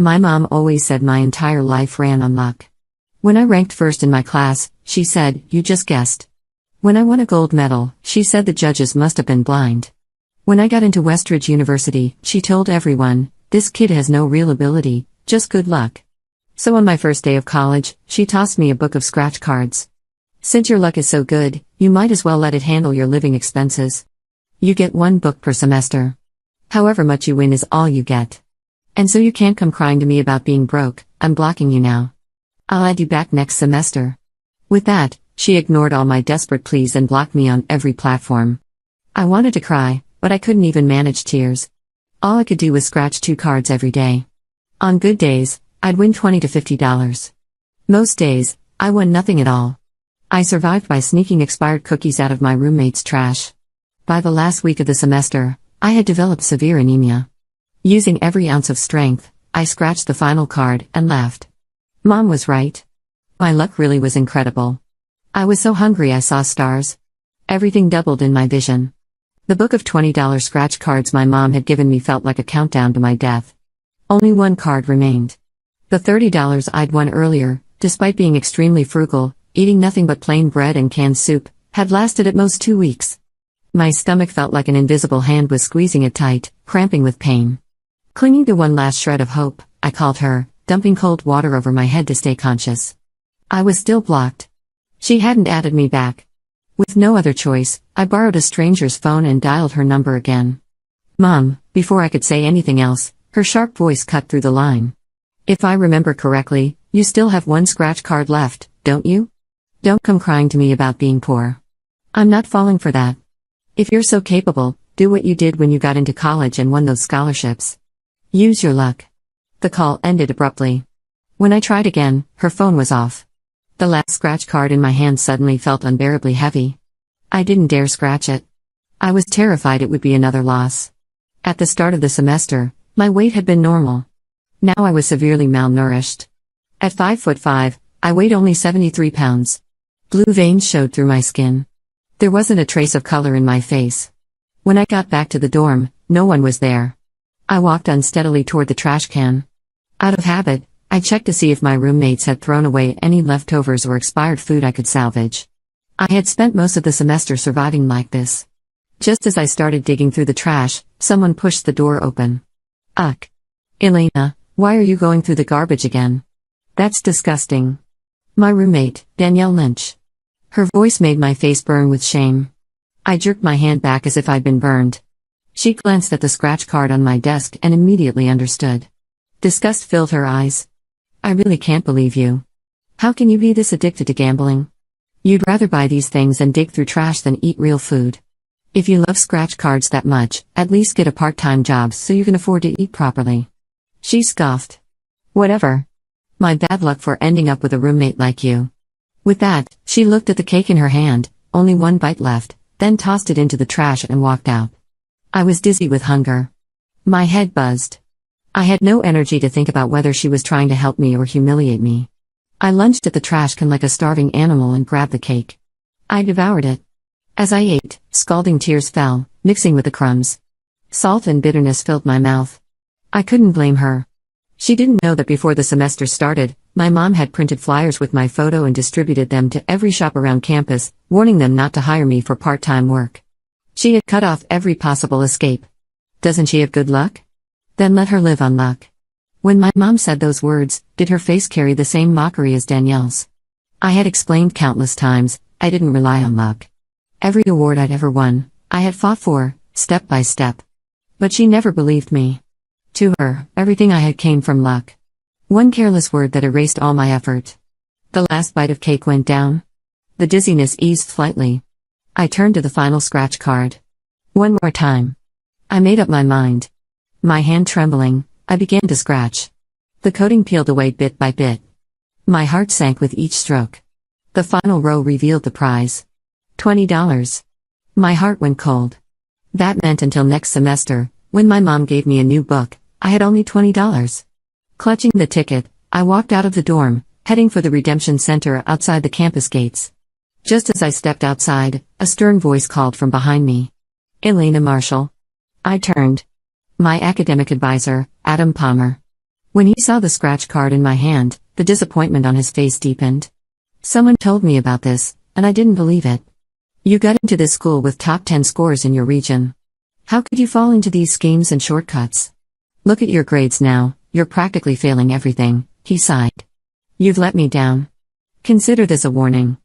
My mom always said my entire life ran on luck. When I ranked first in my class, she said, "You just guessed." When I won a gold medal, she said the judges must have been blind. When I got into Westridge University, she told everyone, "This kid has no real ability, just good luck." So on my first day of college, she tossed me a book of scratch cards. "Since your luck is so good, you might as well let it handle your living expenses. You get one book per semester. However much you win is all you get. And so you can't come crying to me about being broke, I'm blocking you now. I'll add you back next semester." With that, she ignored all my desperate pleas and blocked me on every platform. I wanted to cry, but I couldn't even manage tears. All I could do was scratch 2 cards every day. On good days, I'd win $20 to $50. Most days, I won nothing at all. I survived by sneaking expired cookies out of my roommate's trash. By the last week of the semester, I had developed severe anemia. Using every ounce of strength, I scratched the final card and laughed. Mom was right. My luck really was incredible. I was so hungry I saw stars. Everything doubled in my vision. The book of $20 scratch cards my mom had given me felt like a countdown to my death. Only one card remained. The $30 I'd won earlier, despite being extremely frugal, eating nothing but plain bread and canned soup, had lasted at most 2 weeks. My stomach felt like an invisible hand was squeezing it tight, cramping with pain. Clinging to one last shred of hope, I called her, dumping cold water over my head to stay conscious. I was still blocked. She hadn't added me back. With no other choice, I borrowed a stranger's phone and dialed her number again. "Mom," before I could say anything else, her sharp voice cut through the line. "If I remember correctly, you still have one scratch card left, don't you? Don't come crying to me about being poor. I'm not falling for that. If you're so capable, do what you did when you got into college and won those scholarships. Use your luck." The call ended abruptly. When I tried again, her phone was off. The last scratch card in my hand suddenly felt unbearably heavy. I didn't dare scratch it. I was terrified it would be another loss. At the start of the semester, my weight had been normal. Now I was severely malnourished. At 5'5", I weighed only 73 pounds. Blue veins showed through my skin. There wasn't a trace of color in my face. When I got back to the dorm, no one was there. I walked unsteadily toward the trash can. Out of habit, I checked to see if my roommates had thrown away any leftovers or expired food I could salvage. I had spent most of the semester surviving like this. Just as I started digging through the trash, someone pushed the door open. "Ugh. Elena, why are you going through the garbage again? That's disgusting." My roommate, Danielle Lynch. Her voice made my face burn with shame. I jerked my hand back as if I'd been burned. She glanced at the scratch card on my desk and immediately understood. Disgust filled her eyes. "I really can't believe you. How can you be this addicted to gambling? You'd rather buy these things and dig through trash than eat real food. If you love scratch cards that much, at least get a part-time job so you can afford to eat properly." She scoffed. "Whatever. My bad luck for ending up with a roommate like you." With that, she looked at the cake in her hand, only one bite left, then tossed it into the trash and walked out. I was dizzy with hunger. My head buzzed. I had no energy to think about whether she was trying to help me or humiliate me. I lunged at the trash can like a starving animal and grabbed the cake. I devoured it. As I ate, scalding tears fell, mixing with the crumbs. Salt and bitterness filled my mouth. I couldn't blame her. She didn't know that before the semester started, my mom had printed flyers with my photo and distributed them to every shop around campus, warning them not to hire me for part-time work. She had cut off every possible escape. Doesn't she have good luck? Then let her live on luck. When my mom said those words, did her face carry the same mockery as Danielle's? I had explained countless times, I didn't rely on luck. Every award I'd ever won, I had fought for, step by step. But she never believed me. To her, everything I had came from luck. One careless word that erased all my effort. The last bite of cake went down. The dizziness eased slightly. I turned to the final scratch card. One more time. I made up my mind. My hand trembling, I began to scratch. The coating peeled away bit by bit. My heart sank with each stroke. The final row revealed the prize. $20. My heart went cold. That meant until next semester, when my mom gave me a new book, I had only $20. Clutching the ticket, I walked out of the dorm, heading for the redemption center outside the campus gates. Just as I stepped outside, a stern voice called from behind me. "Elena Marshall." I turned. My academic advisor, Adam Palmer. When he saw the scratch card in my hand, the disappointment on his face deepened. Someone told me about this, and I didn't believe it. You got into this school with top 10 scores in your region. How could you fall into these schemes and shortcuts? Look at your grades now, you're practically failing everything, he sighed. You've let me down. Consider this a warning.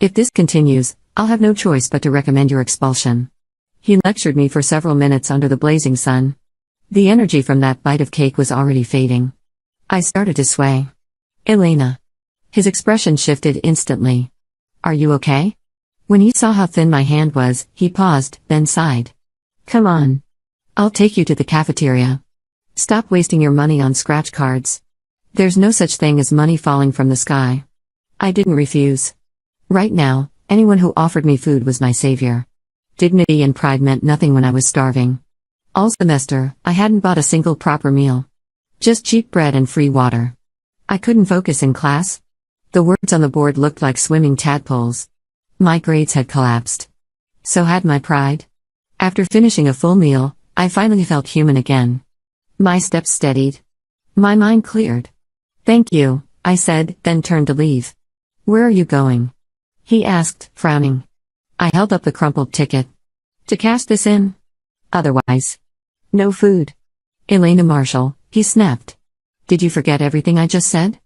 If this continues, I'll have no choice but to recommend your expulsion. He lectured me for several minutes under the blazing sun. The energy from that bite of cake was already fading. I started to sway. Elena. His expression shifted instantly. Are you okay? When he saw how thin my hand was, he paused, then sighed. Come on. I'll take you to the cafeteria. Stop wasting your money on scratch cards. There's no such thing as money falling from the sky. I didn't refuse. Right now, anyone who offered me food was my savior. Dignity and pride meant nothing when I was starving. All semester, I hadn't bought a single proper meal. Just cheap bread and free water. I couldn't focus in class. The words on the board looked like swimming tadpoles. My grades had collapsed. So had my pride. After finishing a full meal, I finally felt human again. My steps steadied. My mind cleared. Thank you, I said, then turned to leave. Where are you going? He asked, frowning. I held up the crumpled ticket. To cash this in? Otherwise. No food. Elena Marshall, he snapped. Did you forget everything I just said?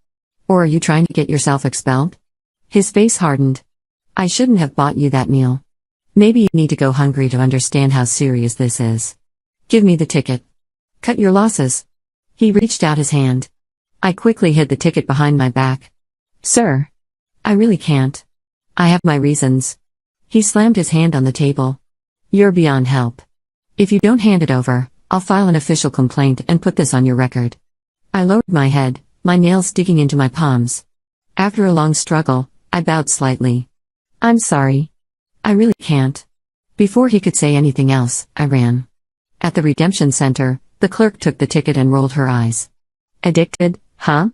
Or are you trying to get yourself expelled? His face hardened. I shouldn't have bought you that meal. Maybe you need to go hungry to understand how serious this is. Give me the ticket. Cut your losses. He reached out his hand. I quickly hid the ticket behind my back. Sir. I really can't. I have my reasons. He slammed his hand on the table. You're beyond help. If you don't hand it over, I'll file an official complaint and put this on your record. I lowered my head, my nails digging into my palms. After a long struggle, I bowed slightly. I'm sorry. I really can't. Before he could say anything else, I ran. At the redemption center, the clerk took the ticket and rolled her eyes. Addicted, huh?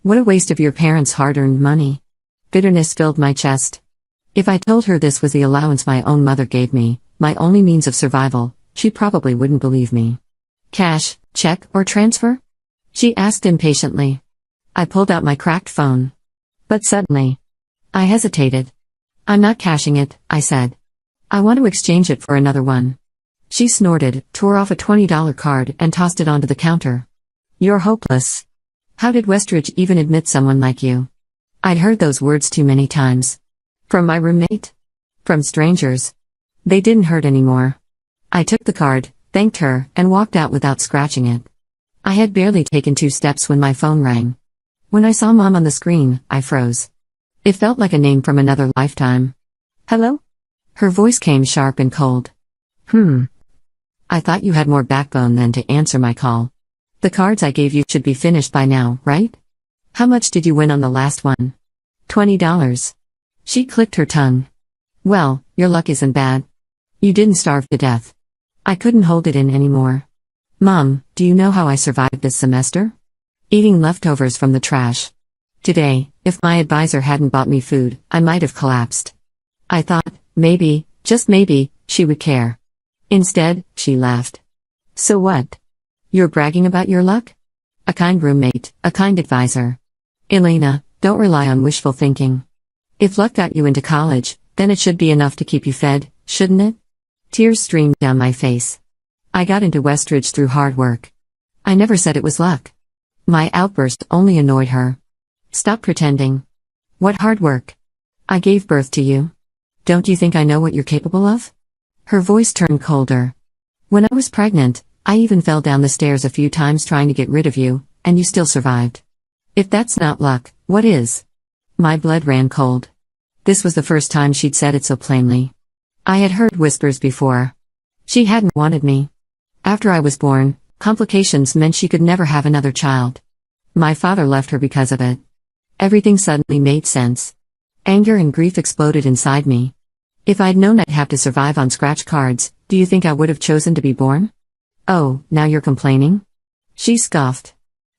What a waste of your parents' hard-earned money. Bitterness filled my chest. If I told her this was the allowance my own mother gave me, my only means of survival, she probably wouldn't believe me. Cash, check, or transfer? She asked impatiently. I pulled out my cracked phone. But suddenly, I hesitated. I'm not cashing it, I said. I want to exchange it for another one. She snorted, tore off a $20 card and tossed it onto the counter. You're hopeless. How did Westridge even admit someone like you? I'd heard those words too many times. From my roommate? From strangers. They didn't hurt anymore. I took the card, thanked her, and walked out without scratching it. I had barely taken 2 steps when my phone rang. When I saw Mom on the screen, I froze. It felt like a name from another lifetime. Hello? Her voice came sharp and cold. I thought you had more backbone than to answer my call. The cards I gave you should be finished by now, right? How much did you win on the last one? $20. She clicked her tongue. Well, your luck isn't bad. You didn't starve to death. I couldn't hold it in anymore. Mom, do you know how I survived this semester? Eating leftovers from the trash. Today, if my advisor hadn't bought me food, I might have collapsed. I thought, maybe, just maybe, she would care. Instead, she laughed. So what? You're bragging about your luck? A kind roommate, a kind advisor. Elena, don't rely on wishful thinking. If luck got you into college, then it should be enough to keep you fed, shouldn't it? Tears streamed down my face. I got into Westridge through hard work. I never said it was luck. My outburst only annoyed her. Stop pretending. What hard work? I gave birth to you. Don't you think I know what you're capable of? Her voice turned colder. When I was pregnant, I even fell down the stairs a few times trying to get rid of you, and you still survived. If that's not luck, what is? My blood ran cold. This was the first time she'd said it so plainly. I had heard whispers before. She hadn't wanted me. After I was born, complications meant she could never have another child. My father left her because of it. Everything suddenly made sense. Anger and grief exploded inside me. If I'd known I'd have to survive on scratch cards, do you think I would have chosen to be born? Oh, now you're complaining? She scoffed.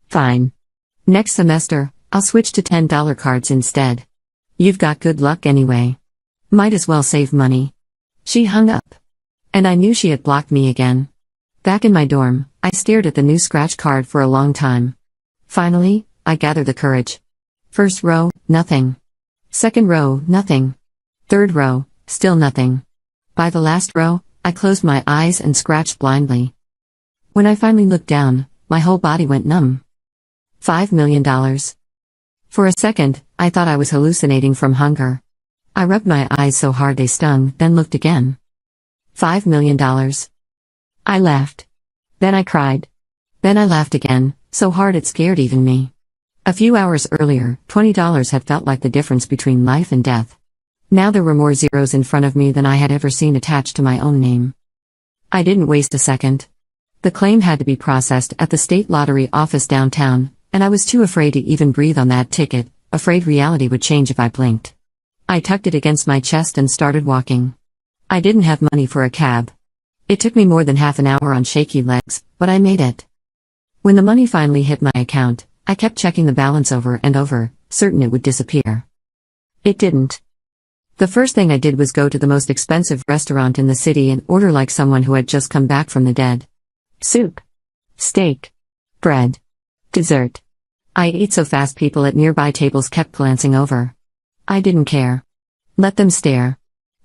Fine. Next semester, I'll switch to $10 cards instead. You've got good luck anyway. Might as well save money. She hung up. And I knew she had blocked me again. Back in my dorm, I stared at the new scratch card for a long time. Finally, I gathered the courage. First row, nothing. Second row, nothing. Third row, still nothing. By the last row, I closed my eyes and scratched blindly. When I finally looked down, my whole body went numb. $5 million. For a second, I thought I was hallucinating from hunger. I rubbed my eyes so hard they stung, then looked again. $5 million. I laughed. Then I cried. Then I laughed again, so hard it scared even me. A few hours earlier, $20 had felt like the difference between life and death. Now there were more zeros in front of me than I had ever seen attached to my own name. I didn't waste a second. The claim had to be processed at the state lottery office downtown, and I was too afraid to even breathe on that ticket, afraid reality would change if I blinked. I tucked it against my chest and started walking. I didn't have money for a cab. It took me more than half an hour on shaky legs, but I made it. When the money finally hit my account, I kept checking the balance over and over, certain it would disappear. It didn't. The first thing I did was go to the most expensive restaurant in the city and order like someone who had just come back from the dead. Soup. Steak. Bread. Dessert. I ate so fast people at nearby tables kept glancing over. I didn't care. Let them stare.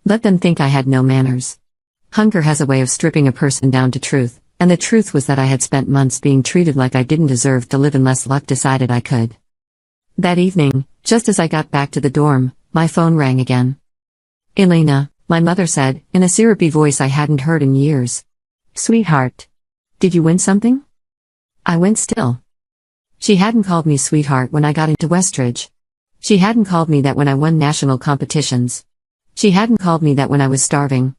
Let them think I had no manners. Hunger has a way of stripping a person down to truth, and the truth was that I had spent months being treated like I didn't deserve to live unless luck decided I could. That evening, just as I got back to the dorm, my phone rang again. Elena, my mother said, in a syrupy voice I hadn't heard in years. Sweetheart. Did you win something? I went still. She hadn't called me sweetheart when I got into Westridge. She hadn't called me that when I won national competitions. She hadn't called me that when I was starving.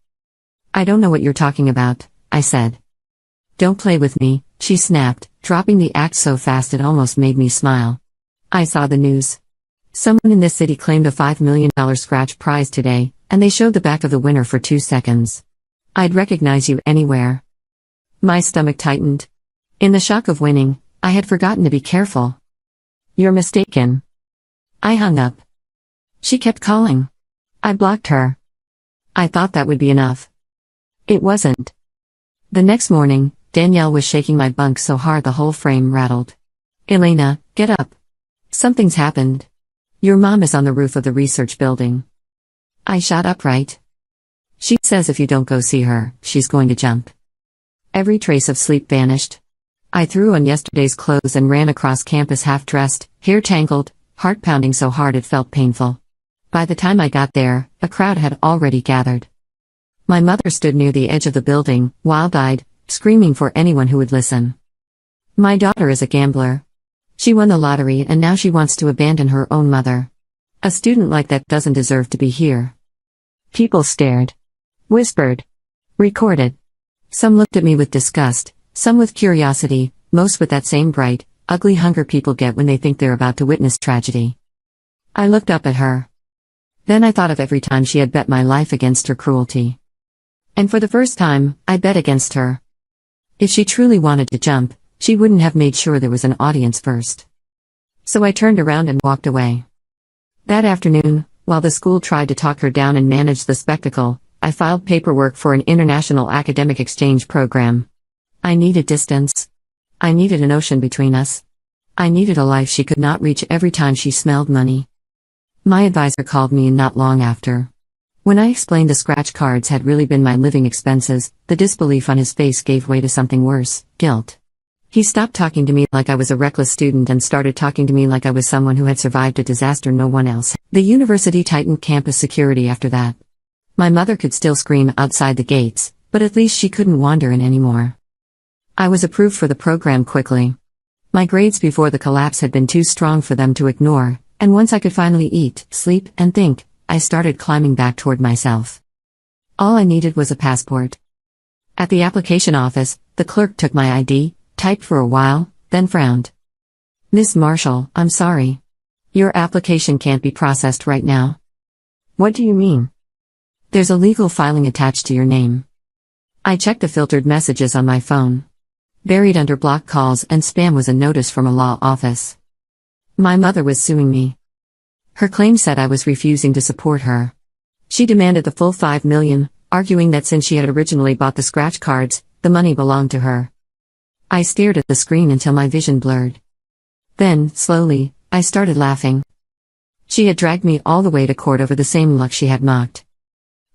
I don't know what you're talking about, I said. Don't play with me, she snapped, dropping the act so fast it almost made me smile. I saw the news. Someone in this city claimed a $5 million scratch prize today, and they showed the back of the winner for 2 seconds. I'd recognize you anywhere. My stomach tightened. In the shock of winning, I had forgotten to be careful. You're mistaken. I hung up. She kept calling. I blocked her. I thought that would be enough. It wasn't. The next morning, Danielle was shaking my bunk so hard the whole frame rattled. Elena, get up. Something's happened. Your mom is on the roof of the research building. I shot upright. She says if you don't go see her, she's going to jump. Every trace of sleep vanished. I threw on yesterday's clothes and ran across campus half-dressed, hair tangled, heart pounding so hard it felt painful. By the time I got there, a crowd had already gathered. My mother stood near the edge of the building, wild-eyed, screaming for anyone who would listen. My daughter is a gambler. She won the lottery and now she wants to abandon her own mother. A student like that doesn't deserve to be here. People stared. Whispered. Recorded. Some looked at me with disgust, some with curiosity, most with that same bright, ugly hunger people get when they think they're about to witness tragedy. I looked up at her. Then I thought of every time she had bet my life against her cruelty. And for the first time, I bet against her. If she truly wanted to jump, she wouldn't have made sure there was an audience first. So I turned around and walked away. That afternoon, while the school tried to talk her down and manage the spectacle, I filed paperwork for an international academic exchange program. I needed distance. I needed an ocean between us. I needed a life she could not reach every time she smelled money. My advisor called me not long after. When I explained the scratch cards had really been my living expenses, the disbelief on his face gave way to something worse, guilt. He stopped talking to me like I was a reckless student and started talking to me like I was someone who had survived a disaster no one else. The university tightened campus security after that. My mother could still scream outside the gates, but at least she couldn't wander in anymore. I was approved for the program quickly. My grades before the collapse had been too strong for them to ignore, and once I could finally eat, sleep, and think, I started climbing back toward myself. All I needed was a passport. At the application office, the clerk took my ID, typed for a while, then frowned. Miss Marshall, I'm sorry. Your application can't be processed right now. What do you mean? There's a legal filing attached to your name. I checked the filtered messages on my phone. Buried under blocked calls and spam was a notice from a law office. My mother was suing me. Her claim said I was refusing to support her. She demanded the full $5 million, arguing that since she had originally bought the scratch cards, the money belonged to her. I stared at the screen until my vision blurred. Then, slowly, I started laughing. She had dragged me all the way to court over the same luck she had mocked.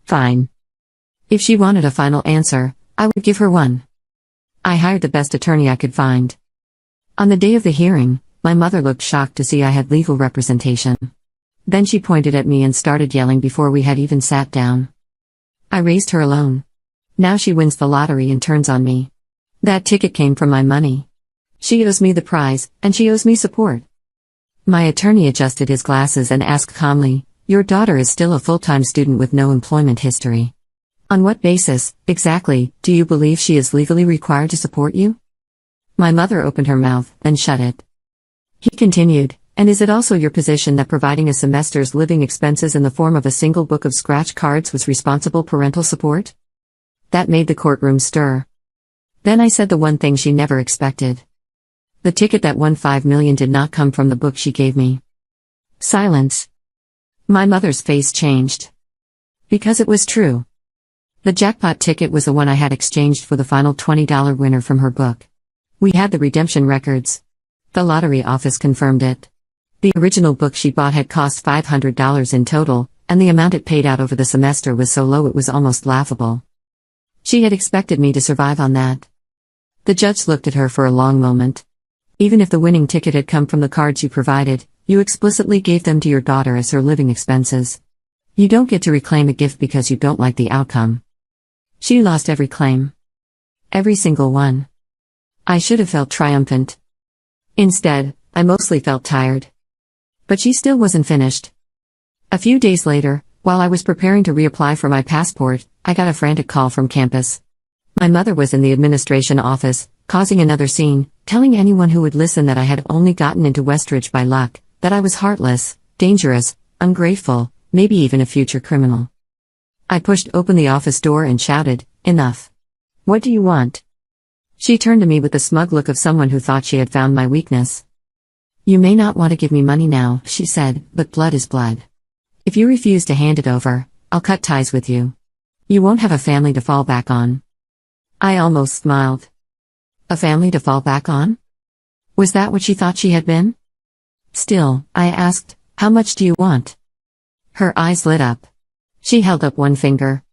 Fine. If she wanted a final answer, I would give her one. I hired the best attorney I could find. On the day of the hearing, my mother looked shocked to see I had legal representation. Then she pointed at me and started yelling before we had even sat down. I raised her alone. Now she wins the lottery and turns on me. That ticket came from my money. She owes me the prize, and she owes me support. My attorney adjusted his glasses and asked calmly, "Your daughter is still a full-time student with no employment history. On what basis, exactly, do you believe she is legally required to support you?" My mother opened her mouth, then shut it. He continued, "And is it also your position that providing a semester's living expenses in the form of a single book of scratch cards was responsible parental support?" That made the courtroom stir. Then I said the one thing she never expected. The ticket that won $5 million did not come from the book she gave me. Silence. My mother's face changed. Because it was true. The jackpot ticket was the one I had exchanged for the final $20 winner from her book. We had the redemption records. The lottery office confirmed it. The original book she bought had cost $500 in total, and the amount it paid out over the semester was so low it was almost laughable. She had expected me to survive on that. The judge looked at her for a long moment. "Even if the winning ticket had come from the cards you provided, you explicitly gave them to your daughter as her living expenses. You don't get to reclaim a gift because you don't like the outcome." She lost every claim. Every single one. I should have felt triumphant. Instead, I mostly felt tired. But she still wasn't finished. A few days later, while I was preparing to reapply for my passport, I got a frantic call from campus. My mother was in the administration office, causing another scene, telling anyone who would listen that I had only gotten into Westridge by luck, that I was heartless, dangerous, ungrateful, maybe even a future criminal. I pushed open the office door and shouted, "Enough. What do you want?" She turned to me with the smug look of someone who thought she had found my weakness. "You may not want to give me money now," she said, "but blood is blood. If you refuse to hand it over, I'll cut ties with you. You won't have a family to fall back on." I almost smiled. A family to fall back on? Was that what she thought she had been? Still, I asked, "How much do you want?" Her eyes lit up. She held up one finger.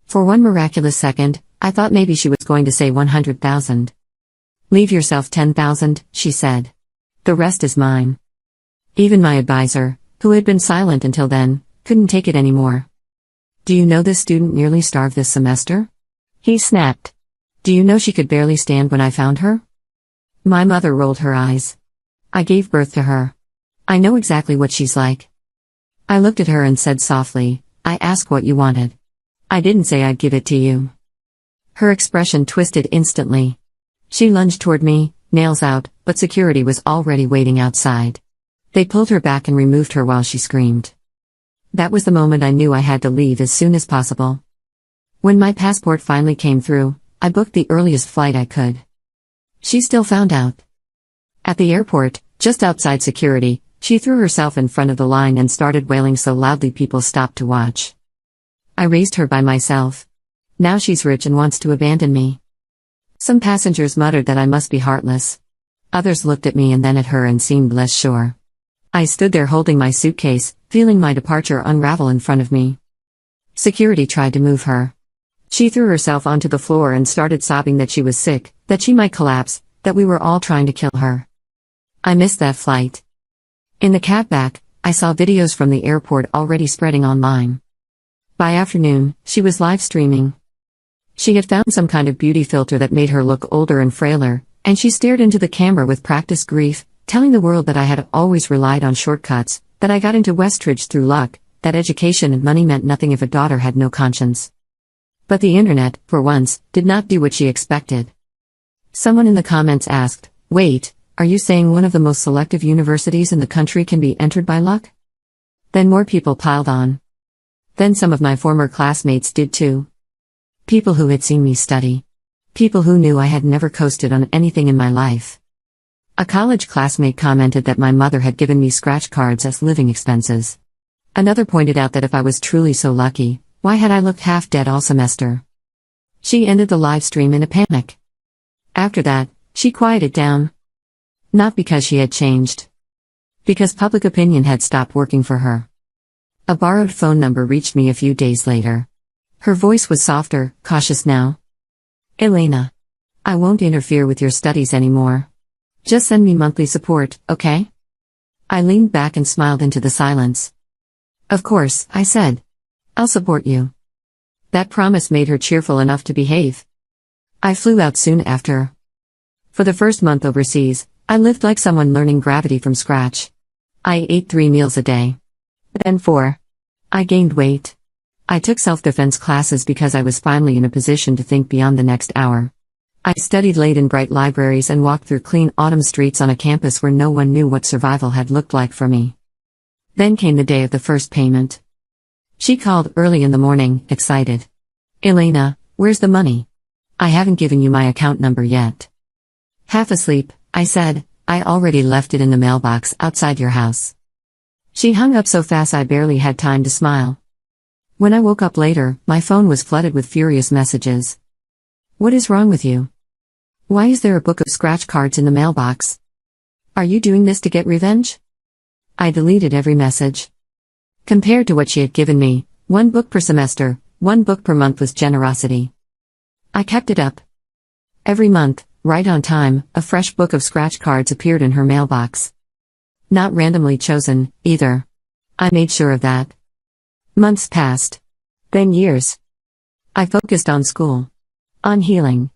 For one miraculous second, I thought maybe she was going to say 100,000. "Leave yourself 10,000, she said. "The rest is mine." Even my advisor, who had been silent until then, couldn't take it anymore. "Do you know this student nearly starved this semester?" He snapped. "Do you know she could barely stand when I found her?" My mother rolled her eyes. "I gave birth to her. I know exactly what she's like." I looked at her and said softly, "I asked what you wanted. I didn't say I'd give it to you." Her expression twisted instantly. She lunged toward me, nails out, but security was already waiting outside. They pulled her back and removed her while she screamed. That was the moment I knew I had to leave as soon as possible. When my passport finally came through, I booked the earliest flight I could. She still found out. At the airport, just outside security, she threw herself in front of the line and started wailing so loudly people stopped to watch. I raised her by myself. Now she's rich and wants to abandon me. Some passengers muttered that I must be heartless. Others looked at me and then at her and seemed less sure. I stood there holding my suitcase, feeling my departure unravel in front of me. Security tried to move her. She threw herself onto the floor and started sobbing that she was sick, that she might collapse, that we were all trying to kill her. I missed that flight. In the cab back, I saw videos from the airport already spreading online. By afternoon, she was live streaming. She had found some kind of beauty filter that made her look older and frailer, and she stared into the camera with practiced grief, telling the world that I had always relied on shortcuts, that I got into Westridge through luck, that education and money meant nothing if a daughter had no conscience. But the internet, for once, did not do what she expected. Someone in the comments asked, "Wait, are you saying one of the most selective universities in the country can be entered by luck?" Then more people piled on. Then some of my former classmates did too. People who had seen me study. People who knew I had never coasted on anything in my life. A college classmate commented that my mother had given me scratch cards as living expenses. Another pointed out that if I was truly so lucky, why had I looked half dead all semester? She ended the live stream in a panic. After that, she quieted down. Not because she had changed. Because public opinion had stopped working for her. A borrowed phone number reached me a few days later. Her voice was softer, cautious now. Elena. I won't interfere with your studies anymore. Just send me monthly support, okay? I leaned back and smiled into the silence. Of course, I said. I'll support you. That promise made her cheerful enough to behave. I flew out soon after. For the first month overseas, I lived like someone learning gravity from scratch. I ate 3 meals a day. Then 4. I gained weight. I took self-defense classes because I was finally in a position to think beyond the next hour. I studied late in bright libraries and walked through clean autumn streets on a campus where no one knew what survival had looked like for me. Then came the day of the first payment. She called early in the morning, excited. Elena, where's the money? I haven't given you my account number yet. Half asleep, I said, I already left it in the mailbox outside your house. She hung up so fast I barely had time to smile. When I woke up later, my phone was flooded with furious messages. What is wrong with you? Why is there a book of scratch cards in the mailbox? Are you doing this to get revenge? I deleted every message. Compared to what she had given me, 1 book per semester, 1 book per month was generosity. I kept it up. Every month, right on time, a fresh book of scratch cards appeared in her mailbox. Not randomly chosen, either. I made sure of that. Months passed. Then years. I focused on school. On healing.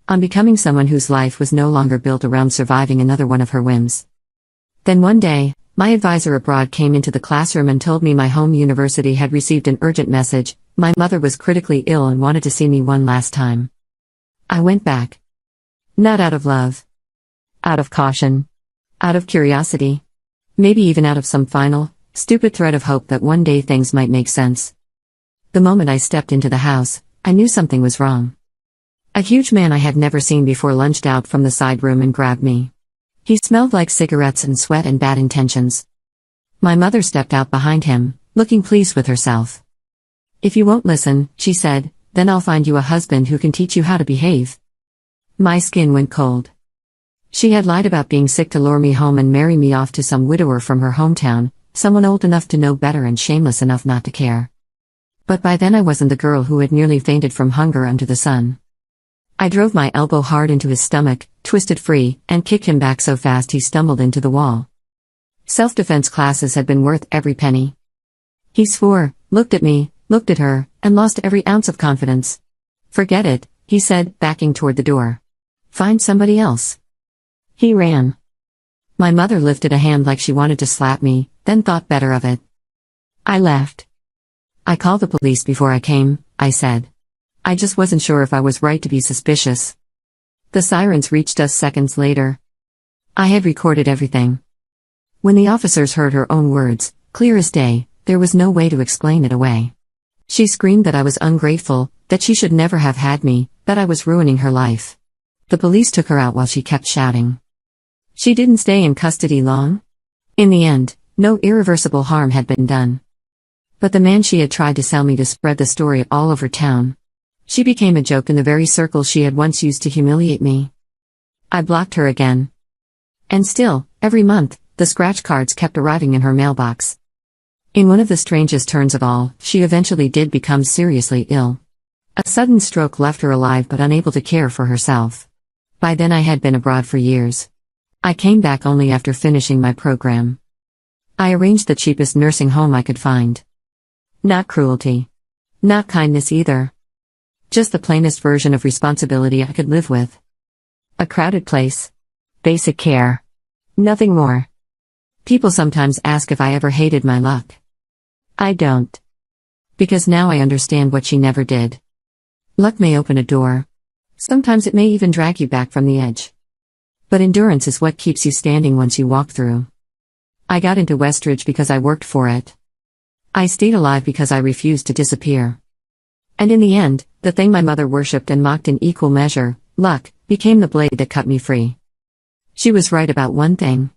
On becoming someone whose life was no longer built around surviving another one of her whims. Then one day, my advisor abroad came into the classroom and told me my home university had received an urgent message. My mother was critically ill and wanted to see me one last time. I went back. Not out of love. Out of caution. Out of curiosity. Maybe even out of some final, stupid thread of hope that one day things might make sense. The moment I stepped into the house, I knew something was wrong. A huge man I had never seen before lunged out from the side room and grabbed me. He smelled like cigarettes and sweat and bad intentions. My mother stepped out behind him, looking pleased with herself. If you won't listen, she said, then I'll find you a husband who can teach you how to behave. My skin went cold. She had lied about being sick to lure me home and marry me off to some widower from her hometown, someone old enough to know better and shameless enough not to care. But by then I wasn't the girl who had nearly fainted from hunger under the sun. I drove my elbow hard into his stomach, twisted free, and kicked him back so fast he stumbled into the wall. Self-defense classes had been worth every penny. He swore, looked at me, looked at her, and lost every ounce of confidence. Forget it, he said, backing toward the door. Find somebody else. He ran. My mother lifted a hand like she wanted to slap me, then thought better of it. I laughed. I called the police before I came, I said. I just wasn't sure if I was right to be suspicious. The sirens reached us seconds later. I had recorded everything. When the officers heard her own words, clear as day, there was no way to explain it away. She screamed that I was ungrateful, that she should never have had me, that I was ruining her life. The police took her out while she kept shouting. She didn't stay in custody long. In the end, no irreversible harm had been done. But the man she had tried to sell me to spread the story all over town. She became a joke in the very circle she had once used to humiliate me. I blocked her again. And still, every month, the scratch cards kept arriving in her mailbox. In one of the strangest turns of all, she eventually did become seriously ill. A sudden stroke left her alive but unable to care for herself. By then I had been abroad for years. I came back only after finishing my program. I arranged the cheapest nursing home I could find. Not cruelty. Not kindness either. Just the plainest version of responsibility I could live with. A crowded place. Basic care. Nothing more. People sometimes ask if I ever hated my luck. I don't. Because now I understand what she never did. Luck may open a door. Sometimes it may even drag you back from the edge. But endurance is what keeps you standing once you walk through. I got into Westridge because I worked for it. I stayed alive because I refused to disappear. And in the end, the thing my mother worshipped and mocked in equal measure, luck, became the blade that cut me free. She was right about one thing.